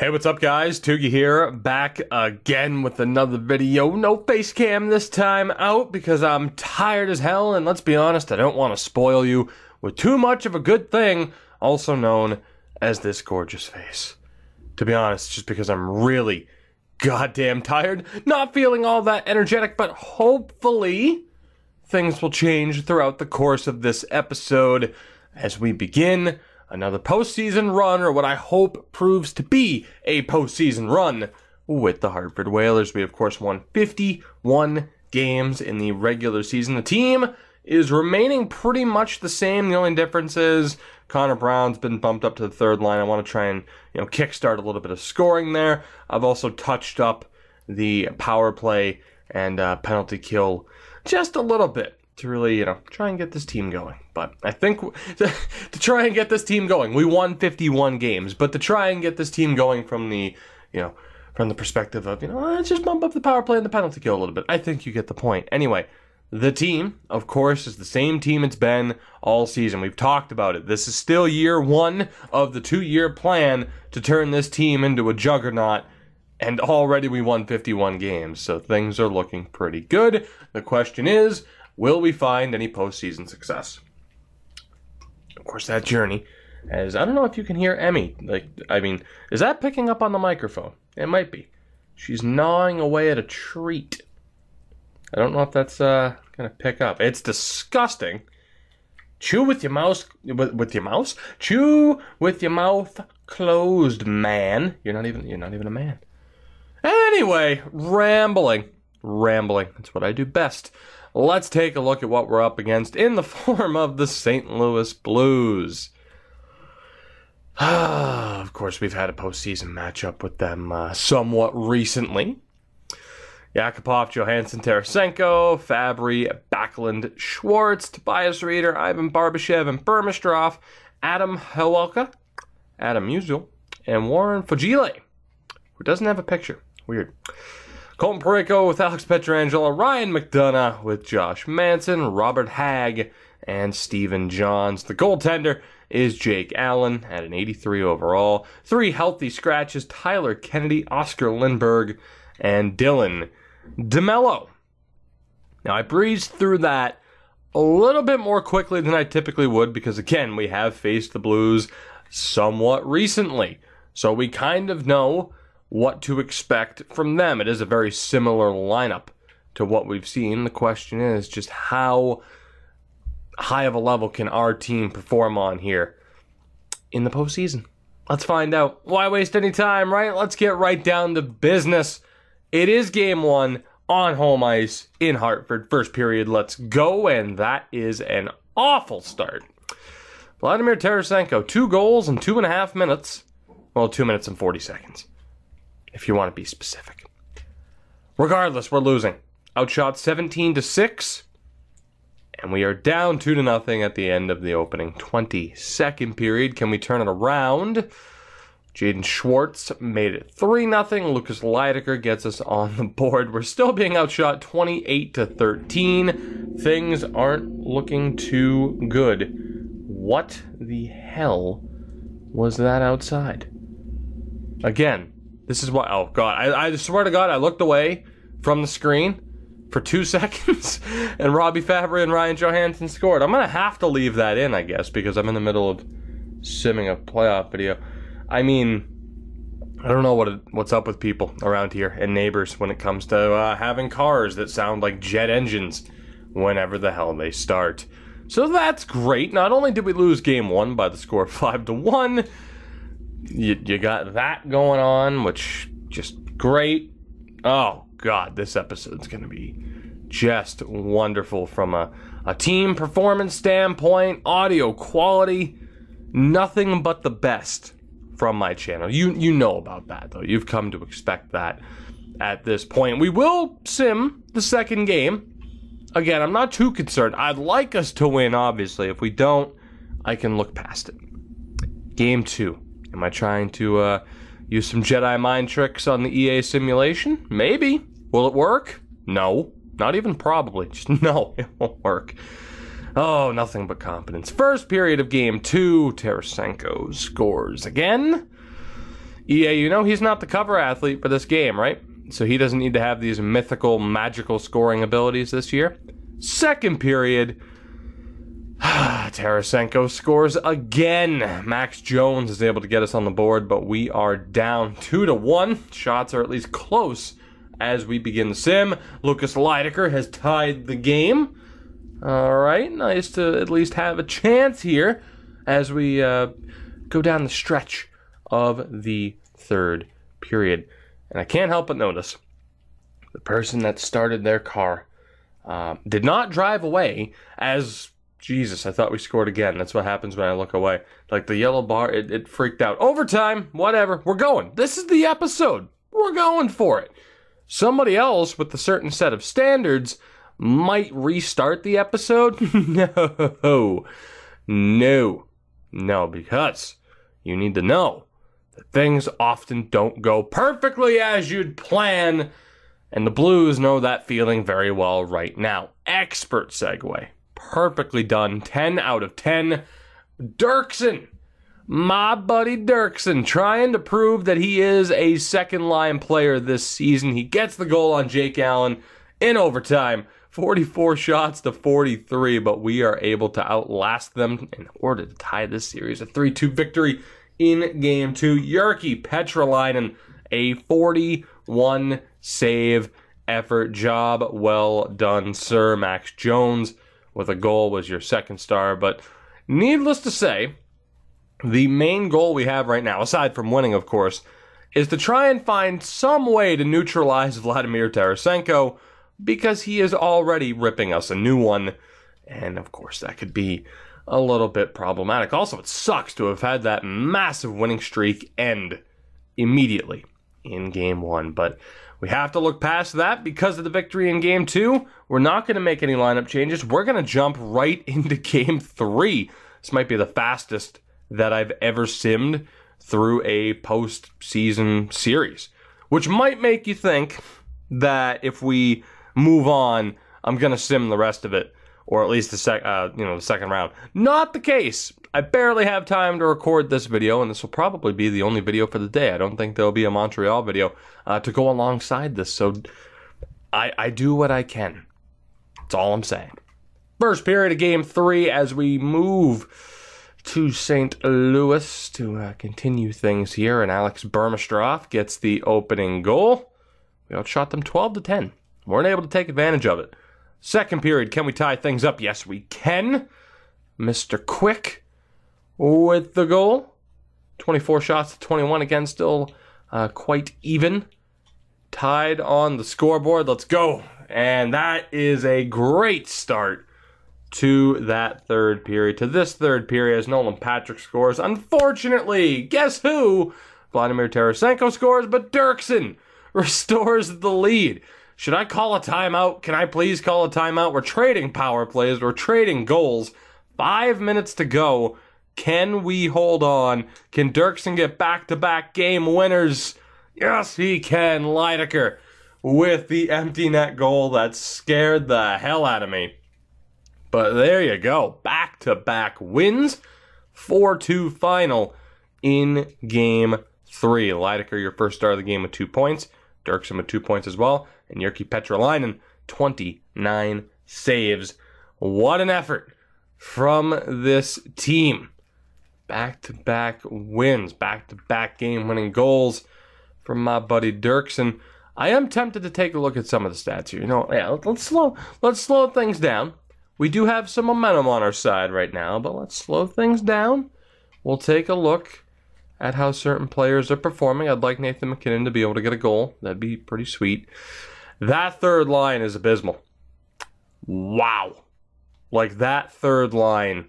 Hey, what's up guys? Toogie here, back again with another video. No face cam this time out because I'm tired as hell, and let's be honest, I don't want to spoil you with too much of a good thing, also known as this gorgeous face. To be honest, just because I'm really goddamn tired, not feeling all that energetic, but hopefully things will change throughout the course of this episode as we begin another postseason run, or what I hope proves to be a postseason run with the Hartford Whalers. We, of course, won 51 games in the regular season. The team is remaining pretty much the same. The only difference is Connor Brown's been bumped up to the third line. I want to try and, kickstart a little bit of scoring there. I've also touched up the power play and penalty kill just a little bit to really, try and get this team going. But I think to try and get this team going, we won 51 games, but to try and get this team going from the, from the perspective of, let's just bump up the power play and the penalty kill a little bit. I think you get the point. Anyway, the team, of course, is the same team it's been all season. We've talked about it. This is still year one of the 2-year plan to turn this team into a juggernaut, and already we won 51 games, so things are looking pretty good. The question is, will we find any postseason success? Of course, that journey, as I don't know if you can hear Emmy. Is that picking up on the microphone? It might be. She's gnawing away at a treat. I don't know if that's gonna pick up. It's disgusting. Chew with your mouse, with your mouse. Chew with your mouth closed, man. You're not even a man. Anyway, rambling. That's what I do best. Let's take a look at what we're up against in the form of the St. Louis Blues. Of course, we've had a postseason matchup with them somewhat recently. Yakupov, Johansson, Tarasenko, Fabry, Backlund, Schwartz, Tobias Reeder, Ivan Barbashev, and Burmistrov, Adam Helwalka, Adam Musial, and Warren Fogile, who doesn't have a picture. Weird. Colton Parayko with Alex Pietrangelo, Ryan McDonough with Josh Manson, Robert Hagg, and Stephen Johns. The goaltender is Jake Allen at an 83 overall. 3 healthy scratches, Tyler Kennedy, Oscar Lindberg, and Dylan DeMello. Now, I breezed through that a little bit more quickly than I typically would because, again, we have faced the Blues somewhat recently. So we kind of know what to expect from them. It is a very similar lineup to what we've seen. The question is just how high of a level can our team perform on here in the postseason? Let's find out. Why waste any time, right? Let's get right down to business. It is game 1 on home ice in Hartford. First period, let's go, and that is an awful start. Vladimir Tarasenko, 2 goals in 2.5 minutes. Well, 2 minutes and 40 seconds. If you want to be specific. Regardless, we're losing. Outshot 17-6. And we are down 2-0 at the end of the opening 22nd period. Can we turn it around? Jaden Schwartz made it 3-0. Lucas Leidecker gets us on the board. We're still being outshot 28-13. Things aren't looking too good. What the hell was that outside? Again. This is what, oh God, I swear to God, I looked away from the screen for 2 seconds and Robbie Fabry and Ryan Johansson scored. I'm going to have to leave that in, I guess, because I'm in the middle of simming a playoff video. I mean, I don't know what's up with people around here and neighbors when it comes to having cars that sound like jet engines whenever the hell they start. So that's great. Not only did we lose game 1 by the score of 5-1, You got that going on, which just great. Oh, God, this episode's going to be just wonderful from a team performance standpoint, audio quality, nothing but the best from my channel. You know about that, though. You've come to expect that at this point. We will sim the second game. Again, I'm not too concerned. I'd like us to win, obviously. If we don't, I can look past it. Game 2. Am I trying to use some Jedi mind tricks on the EA simulation? Maybe. Will it work? No. Not even probably. Just no, it won't work. Oh, nothing but competence. First period of game 2, Tarasenko scores again. EA, you know he's not the cover athlete for this game, right? So he doesn't need to have these mythical, magical scoring abilities this year. Second period, Tarasenko scores again. Max Jones is able to get us on the board, but we are down 2-1. Shots are at least close as we begin the sim. Lucas Leidecker has tied the game. All right, nice to at least have a chance here as we go down the stretch of the third period. And I can't help but notice the person that started their car did not drive away as... Jesus, I thought we scored again. That's what happens when I look away. Like the yellow bar, it freaked out. Overtime, whatever. We're going. This is the episode. We're going for it. Somebody else with a certain set of standards might restart the episode. No, because you need to know that things often don't go perfectly as you'd plan, and the Blues know that feeling very well right now. Expert segue. Perfectly done. 10 out of 10. Dirksen. My buddy Dirksen trying to prove that he is a second line player this season. He gets the goal on Jake Allen in overtime. 44 shots to 43, but we are able to outlast them in order to tie this series. A 3-2 victory in Game 2. Jyrki Petrolainen, a 41 save effort. Job well done, sir. Max Jones with a goal was your second star, but needless to say, the main goal we have right now, aside from winning, of course, is to try and find some way to neutralize Vladimir Tarasenko, because he is already ripping us a new one, and of course that could be a little bit problematic. Also, it sucks to have had that massive winning streak end immediately in Game 1, but we have to look past that because of the victory in Game 2. We're not going to make any lineup changes. We're going to jump right into Game 3. This might be the fastest that I've ever simmed through a postseason series, which might make you think that if we move on, I'm going to sim the rest of it, or at least the second round. Not the case. I barely have time to record this video, and this will probably be the only video for the day. I don't think there'll be a Montreal video to go alongside this, so I do what I can. That's all I'm saying. First period of Game 3 as we move to St. Louis to continue things here, and Alex Burmistrov gets the opening goal. We outshot them 12-10. Weren't able to take advantage of it. Second period, can we tie things up? Yes, we can. Mr. Quick with the goal. 24 shots to 21. Again, still quite even. Tied on the scoreboard. Let's go. And that is a great start to that third period. To this third period as Nolan Patrick scores. Unfortunately, guess who? Vladimir Tarasenko scores, but Dirksen restores the lead. Should I call a timeout? Can I please call a timeout? We're trading power plays. We're trading goals. 5 minutes to go. Can we hold on? Can Dirksen get back-to-back game winners? Yes, he can. Leidecker with the empty net goal that scared the hell out of me. But there you go. Back-to-back wins. 4-2 final in Game 3. Leidecker, your first star of the game with 2 points. Dirksen with 2 points as well. And Jyrki Petrolainen, 29 saves. What an effort from this team. Back-to-back wins, back-to-back game-winning goals from my buddy Dirksen. I am tempted to take a look at some of the stats here. You know, yeah, let's slow things down. We do have some momentum on our side right now, but let's slow things down. We'll take a look at how certain players are performing. I'd like Nathan McKinnon to be able to get a goal. That'd be pretty sweet. That third line is abysmal. Wow. Like, that third line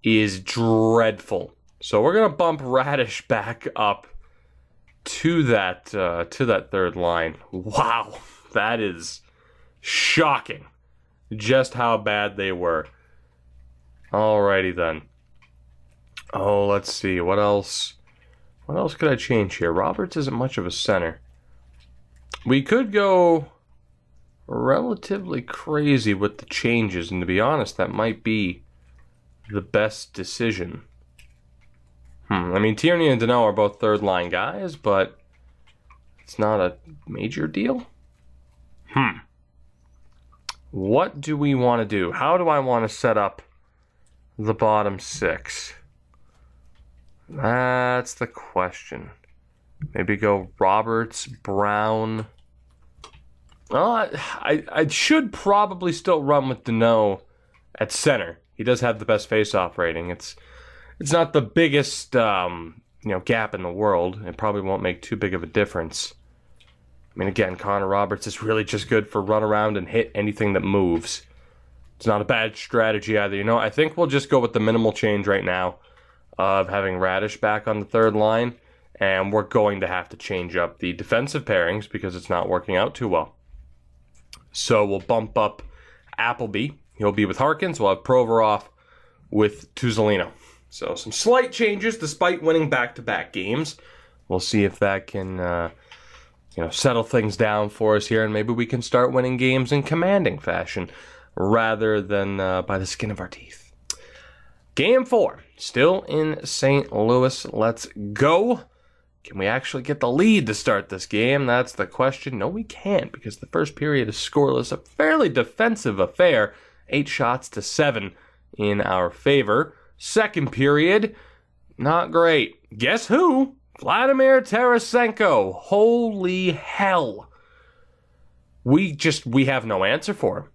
is dreadful. So we're going to bump Radish back up to that third line. Wow. That is shocking. Just how bad they were. Alrighty then. Oh, let's see. What else? What else could I change here? Roberts isn't much of a center. We could go relatively crazy with the changes, and to be honest, that might be the best decision. I mean, Tierney and Danault are both third-line guys, but it's not a major deal. What do we want to do? How do I want to set up the bottom six? That's the question. Maybe go Roberts, Brown. Well, I should probably still run with Danault at center. He does have the best face-off rating. It's not the biggest gap in the world. It probably won't make too big of a difference. I mean, again, Connor Roberts is really just good for run around and hit anything that moves. It's not a bad strategy either. I think we'll just go with the minimal change right now of having Radish back on the third line, and we're going to have to change up the defensive pairings because it's not working out too well. So we'll bump up Appleby. He'll be with Harkins. We'll have Provorov with Tuzolino. So some slight changes despite winning back-to-back games. We'll see if that can settle things down for us here, and maybe we can start winning games in commanding fashion rather than by the skin of our teeth. Game 4, still in St. Louis. Let's go. Can we actually get the lead to start this game? That's the question. No, we can't, because the first period is scoreless. A fairly defensive affair. 8 shots to 7 in our favor. Second period, not great. Guess who? Vladimir Tarasenko. Holy hell. We have no answer for him.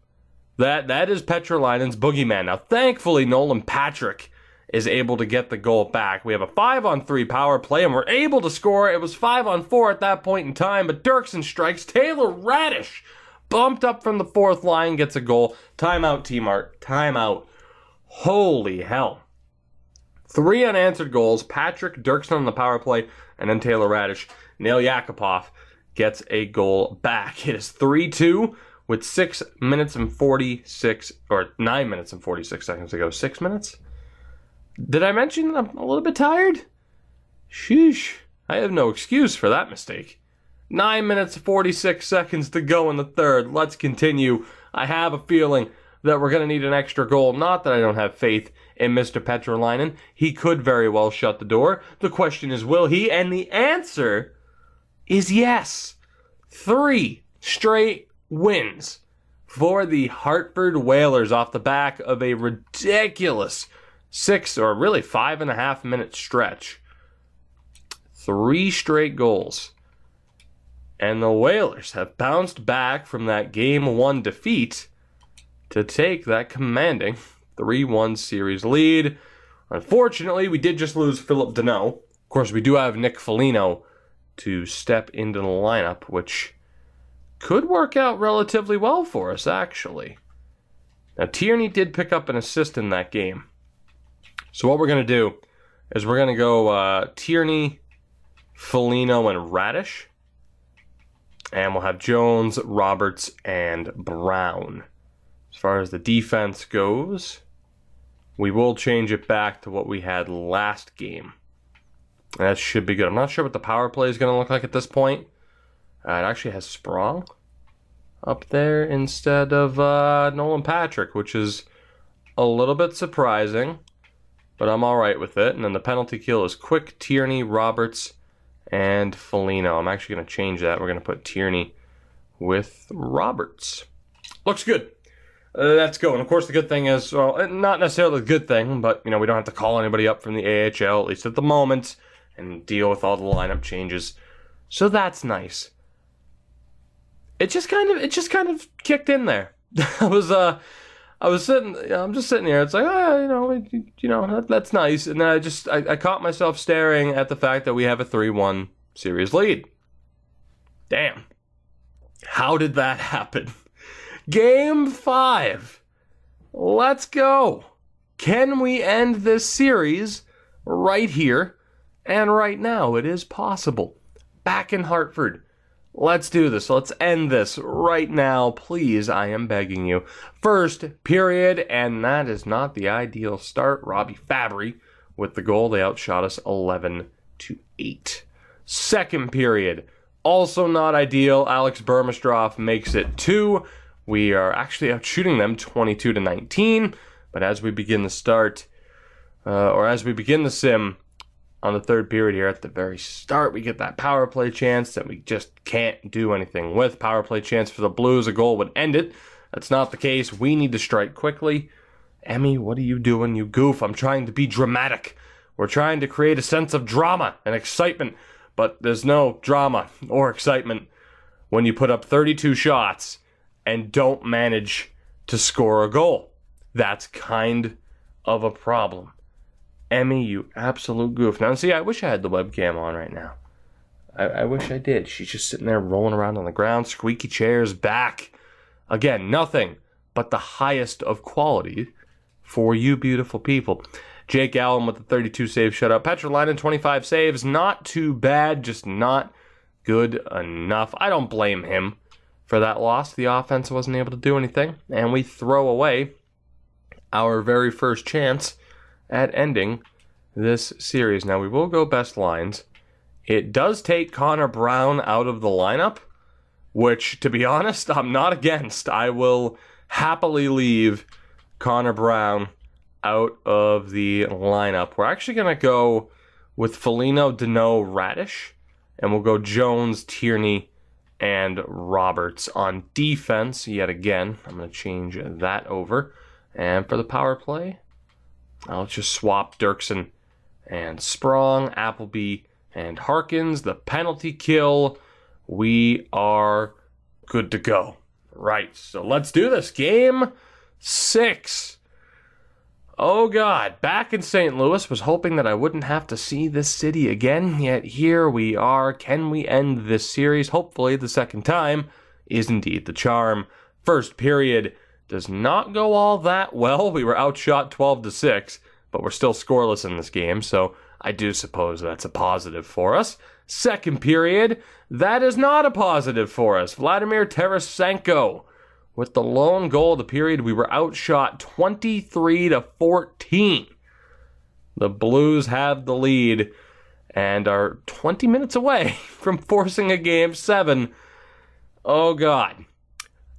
That is Petrolainen's boogeyman. Now, thankfully, Nolan Patrick is able to get the goal back. We have a 5-on-3 power play, and we're able to score. It was 5-on-4 at that point in time, but Dirksen strikes. Taylor Radish, bumped up from the fourth line, gets a goal. Timeout, T-Mart. Timeout. Holy hell. 3 unanswered goals. Patrick, Dirksen on the power play, and then Taylor Radish. Nail Yakupov gets a goal back. It is 3-2 with 9 minutes and 46 seconds to go. 6 minutes? Did I mention I'm a little bit tired? Sheesh. I have no excuse for that mistake. 9 minutes, 46 seconds to go in the third. Let's continue. I have a feeling that we're going to need an extra goal. Not that I don't have faith in Mr. Petrolainen. He could very well shut the door. The question is, will he? And the answer is yes. 3 straight wins for the Hartford Whalers off the back of a ridiculous 5.5 minute stretch. 3 straight goals. And the Whalers have bounced back from that Game 1 defeat to take that commanding 3-1 series lead. Unfortunately, we did just lose Philip Danault. Of course, we do have Nick Foligno to step into the lineup, which could work out relatively well for us, actually. Now, Tierney did pick up an assist in that game. So what we're going to do is we're going to go Tierney, Foligno, and Radish. And we'll have Jones, Roberts, and Brown. As far as the defense goes, we will change it back to what we had last game. That should be good. I'm not sure what the power play is going to look like at this point. It actually has Sprong up there instead of Nolan Patrick, which is a little bit surprising, but I'm all right with it. And then the penalty kill is Quick, Tierney, Roberts, and Foligno. I'm actually going to change that. We're going to put Tierney with Roberts. Looks good. Let's go. And of course, the good thing is, well, not necessarily a good thing, but we don't have to call anybody up from the AHL, at least at the moment, and deal with all the lineup changes. So that's nice. It just kind of kicked in there. I'm just sitting here. It's like, that's nice. And then I caught myself staring at the fact that we have a 3-1 series lead. Damn. How did that happen? Game 5. Let's go. Can we end this series right here and right now? It is possible. Back in Hartford. Let's do this. Let's end this right now. Please, I am begging you. First period, and that is not the ideal start. Robbie Fabry with the goal. They outshot us 11-8. Second period, also not ideal. Alex Burmistrov makes it 2. We are actually out shooting them 22-19. But as we begin the sim, on the third period here at the very start. We get that power play chance that we just can't do anything with. Power play chance for the Blues. A goal would end it. That's not the case. We need to strike quickly. Emmy, what are you doing, you goof? I'm trying to be dramatic. We're trying to create a sense of drama and excitement, but there's no drama or excitement when you put up 32 shots and don't manage to score a goal. That's kind of a problem. Emmy, you absolute goof. Now, see, I wish I had the webcam on right now. I wish I did. She's just sitting there rolling around on the ground, squeaky chairs back. Again, nothing but the highest of quality for you beautiful people. Jake Allen with the 32 save shutout. Petrolainen, 25 saves. Not too bad, just not good enough. I don't blame him for that loss. The offense wasn't able to do anything, and we throw away our very first chance at ending this series. Now, we will go best lines. It does take Connor Brown out of the lineup, which, to be honest, I'm not against. I will happily leave Connor Brown out of the lineup. We're actually going to go with Foligno, Deneau, Radish, and we'll go Jones, Tierney, and Roberts on defense. Yet again, I'm going to change that over. And for the power play, I'll just swap Dirksen and Sprong, Appleby, and Harkins. The penalty kill, we are good to go. Right, so let's do this. Game 6. Oh God, back in St. Louis, was hoping that I wouldn't have to see this city again, yet here we are. Can we end this series? Hopefully the second time is indeed the charm. First period does not go all that well. We were outshot 12-6, but we're still scoreless in this game, so I do suppose that's a positive for us. Second period, that is not a positive for us. Vladimir Tarasenko with the lone goal of the period. We were outshot 23-14. The Blues have the lead and are 20 minutes away from forcing a Game 7. Oh, God.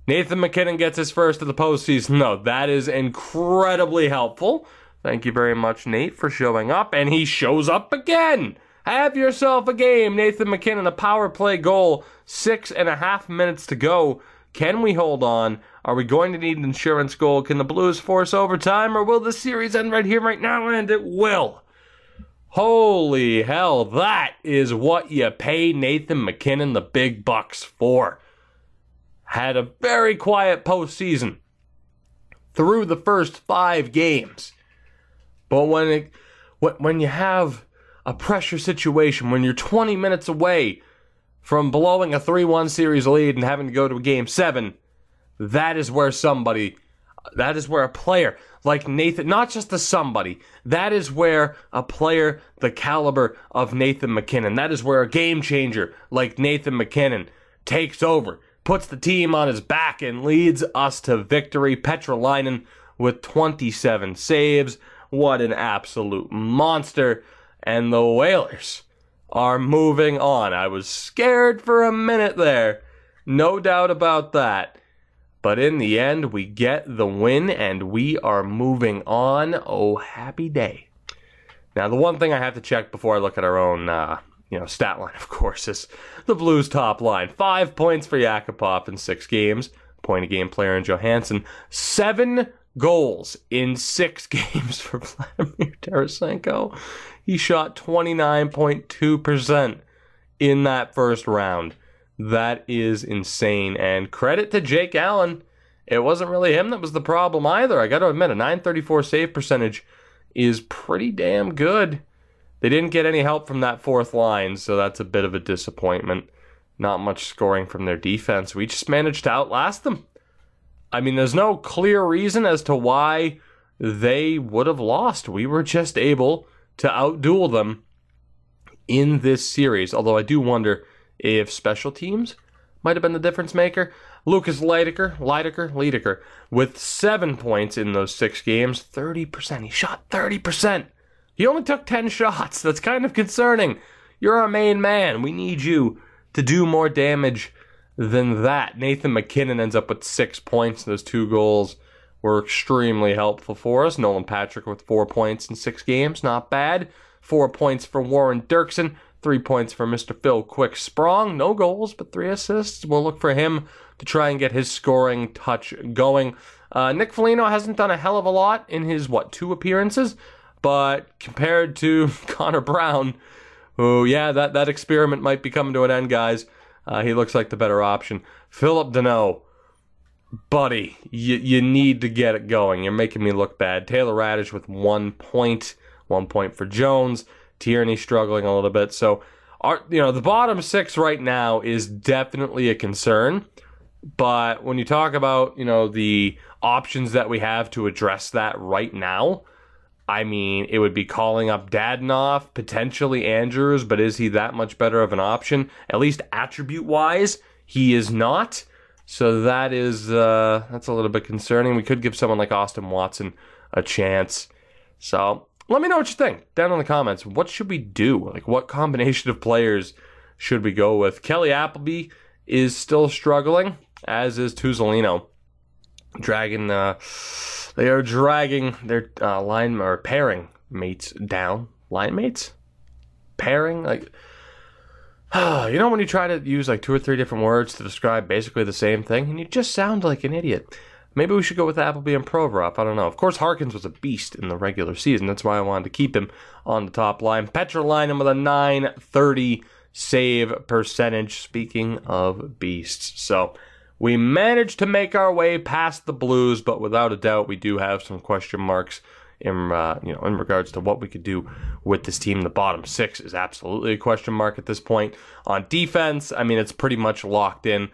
Nathan MacKinnon gets his first of the postseason. No, that is incredibly helpful. Thank you very much, Nate, for showing up. And he shows up again. Have yourself a game. Nathan MacKinnon, a power play goal. 6.5 minutes to go. Can we hold on? Are we going to need an insurance goal? Can the Blues force overtime? Or will the series end right here, right now? And it will. Holy hell, that is what you pay Nathan MacKinnon the big bucks for. Had a very quiet postseason through the first 5 games. But when you have a pressure situation, when you're 20 minutes away from blowing a 3-1 series lead and having to go to a Game 7, that is where a player like Nathan, not just a somebody, that is where a player the caliber of Nathan MacKinnon, that is where a game changer like Nathan MacKinnon takes over, puts the team on his back and leads us to victory. Petrolainen with 27 saves. What an absolute monster. And the Whalers are moving on. I was scared for a minute there. No doubt about that. But in the end, we get the win and we are moving on. Oh, happy day. Now, the one thing I have to check before I look at our own stat line, of course, is the Blues top line. 5 points for Yakupov in 6 games. Point-a-game player in Johansson. 7 goals in 6 games for Vladimir Tarasenko. He shot 29.2% in that first round. That is insane. And credit to Jake Allen. It wasn't really him that was the problem either. I got to admit, a .934 save percentage is pretty damn good. They didn't get any help from that fourth line, so that's a bit of a disappointment. Not much scoring from their defense. We just managed to outlast them. I mean, there's no clear reason as to why they would have lost. We were just able to outduel them in this series. Although I do wonder if special teams might have been the difference maker. Lucas Leidecker, with 7 points in those 6 games, 30%. He shot 30%. He only took 10 shots. That's kind of concerning. You're our main man. We need you to do more damage than that. Nathan MacKinnon ends up with 6 points. Those 2 goals were extremely helpful for us. Nolan Patrick with 4 points in 6 games. Not bad. 4 points for Warren Dirksen, 3 points for Mr. Phil Quick-Sprong. No goals, but 3 assists. We'll look for him to try and get his scoring touch going. Nick Foligno hasn't done a hell of a lot in his, 2 appearances? But compared to Connor Brown, who, yeah, that experiment might be coming to an end, guys. He looks like the better option. Philip Deneau, buddy, you need to get it going. You're making me look bad. Taylor Radish with 1 point. 1 point for Jones. Tierney struggling a little bit. So, the bottom 6 right now is definitely a concern. But when you talk about, the options that we have to address that right now, I mean, it would be calling up Dadonov, potentially Andrews, but is he that much better of an option? At least attribute-wise, he is not. So that is, that's a little bit concerning. We could give someone like Austin Watson a chance. So let me know what you think down in the comments. What should we do? Like, what combination of players should we go with? Kelly Appleby is still struggling, as is Tuzolino. They are dragging their line or pairing mates down. Line mates? Pairing? Like, when you try to use like 2 or 3 different words to describe basically the same thing, and you just sound like an idiot. Maybe we should go with Appleby and Provorov. I don't know. Of course, Harkins was a beast in the regular season. That's why I wanted to keep him on the top line. Petrolainen with a .930 save percentage. Speaking of beasts. So we managed to make our way past the Blues, but without a doubt, we do have some question marks in regards to what we could do with this team. The bottom 6 is absolutely a question mark at this point. On defense, I mean, it's pretty much locked in.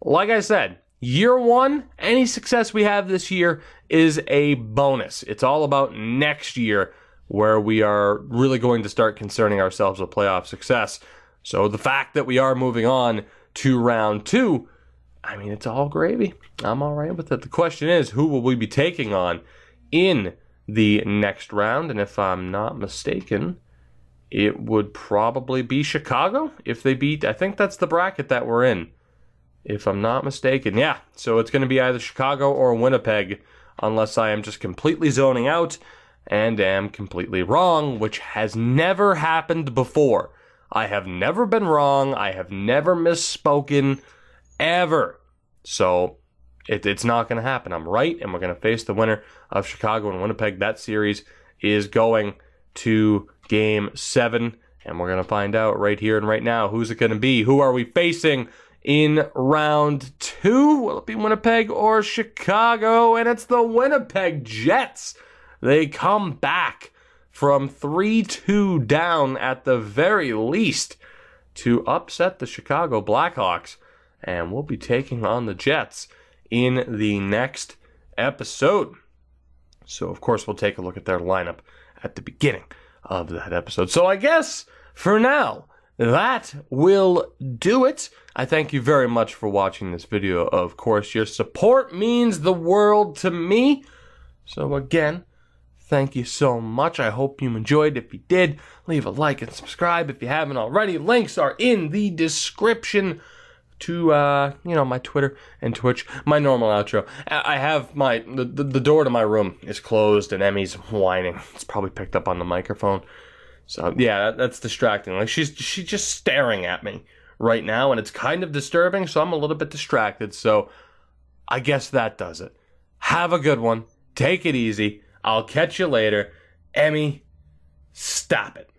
Like I said, year 1, any success we have this year is a bonus. It's all about next year where we are really going to start concerning ourselves with playoff success. So the fact that we are moving on to round 2, I mean, it's all gravy. I'm all right with it. The question is, who will we be taking on in the next round? And if I'm not mistaken, it would probably be Chicago if they beat. I think that's the bracket that we're in, if I'm not mistaken. Yeah, so it's going to be either Chicago or Winnipeg, unless I am just completely zoning out and am completely wrong, which has never happened before. I have never been wrong. I have never misspoken. Ever. So it's not going to happen. I'm right, and we're going to face the winner of Chicago and Winnipeg. That series is going to Game 7, and we're going to find out right here and right now who's it going to be. Who are we facing in round 2? Will it be Winnipeg or Chicago? And it's the Winnipeg Jets. They come back from 3-2 down at the very least to upset the Chicago Blackhawks. And we'll be taking on the Jets in the next episode. So, of course, we'll take a look at their lineup at the beginning of that episode. So, I guess, for now, that will do it. I thank you very much for watching this video. Of course, your support means the world to me. So, again, thank you so much. I hope you enjoyed. If you did, leave a like and subscribe if you haven't already. Links are in the description to my Twitter and Twitch. My normal outro. I have the door to my room is closed and Emmy's whining. It's probably picked up on the microphone. So yeah, that's distracting. Like she's just staring at me right now, and it's kind of disturbing. So I'm a little bit distracted. So I guess that does it. Have a good one. Take it easy. I'll catch you later. Emmy, stop it.